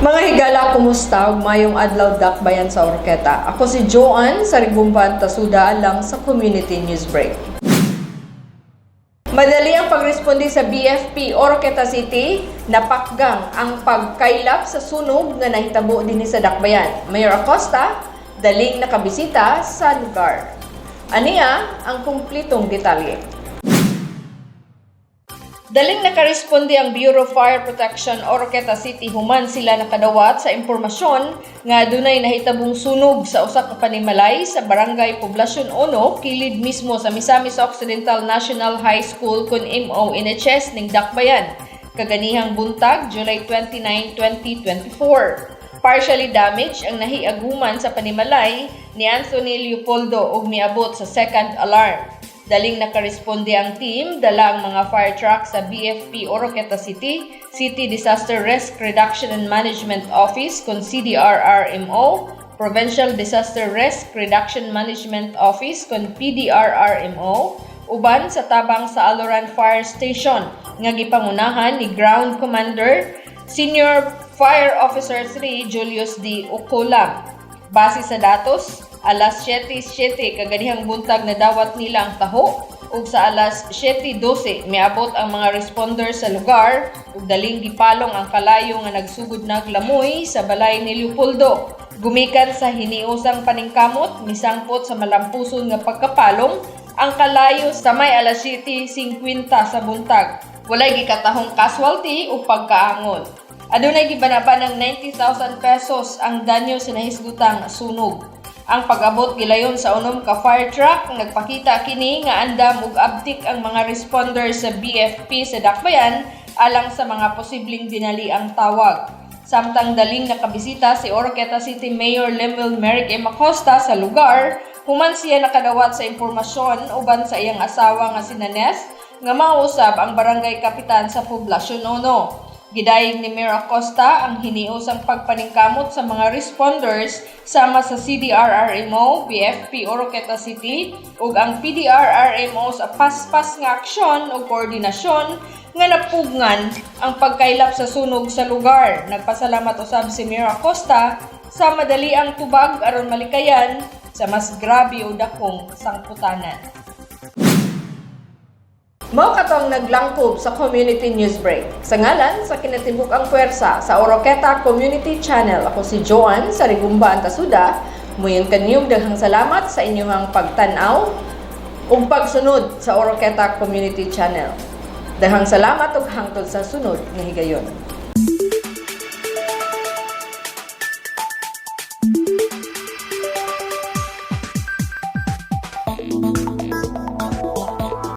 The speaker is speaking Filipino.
Mga higala, kumusta? Mayong adlaw dakbayan sa Oroqueta. Ako si Joanne sa Rigumban Tasuda lang sa Community News Break. Madali ang pagresponde sa BFP Oroqueta City, napakgang ang pagkaylap sa sunog nga nahitabo dinhi sa dakbayan. Mayor Acosta daling nakabisita sa lugar. Aniya ang kumplitong detalye. Daling nakaresponde ang Bureau of Fire Protection Oroqueta City human sila nakadawat sa impormasyon nga dunay nahitabong sunog sa usa ka panimalay sa Barangay Poblacion 1 kilid mismo sa Misamis Occidental National High School kun MONHS ning Dakbayan kaganihang buntag July 29, 2024. Partially damaged ang nahiaguman sa panimalay ni Anthony Leopoldo ug miabot sa second alarm. Daling nakaresponde ang team, dala ang mga fire truck sa BFP Oroqueta City, City Disaster Risk Reduction and Management Office kun CDRRMO, Provincial Disaster Risk Reduction Management Office kun PDRRMO, uban sa tabang sa Aloran Fire Station nga gipangunahan ni Ground Commander Senior Fire Officer 3 Julius D. Ucolam. Base sa datos, alas 7:07 kaganihang buntag na dawat nila ang taho ug sa alas 7:12 miabot ang mga responders sa lugar ug daling gipalong ang kalayo nga nagsugod naglamoy sa balay ni Leopoldo. Gumikan sa hiniusang paningkamot misangpot sa malampuson nga pagkapalong ang kalayo sa may alas 7:50 sa buntag. Walay gikatahong casualty o pagkaangon. Adunay gibanaba ng 90,000 pesos ang danyo sa nahisgutang sunog. Ang pag-abot gilayon sa unom ka fire truck nagpakita kini nga andam ug abtik ang mga responders sa BFP sa Dakbayan alang sa mga posibleng dinaliang tawag. Samtang daling nakabisita si Oroqueta City Mayor Lemuel Merrick M. Acosta sa lugar, human siya nakadawat sa impormasyon uban sa iyang asawa nga si Ness nga mausab ang barangay kapitan sa Poblacion 1. Gidayeg ni Mayor Acosta ang hiniusang pagpaningkamot sa mga responders sama sa CDRRMO, BFP Oroqueta City ug ang PDRRMO sa paspas nga aksyon o koordinasyon nga napugngan ang pagkaylap sa sunog sa lugar. Nagpasalamat usab si Mayor Acosta sa madali ang tubag aron malikayan sa mas grabe o dakong sangputanan. Mao katong naglangkob sa Community News Break. Sa ngalan sa kinatibuk-ang puwersa sa Oroqueta Community Channel, ako si Joanne sa Rigumban Tasuda. Muyon kanyong daghang salamat sa inyong pagtan-aw ug pagsunod sa Oroqueta Community Channel. Daghang salamat ug hangtod sa sunod nga higayon.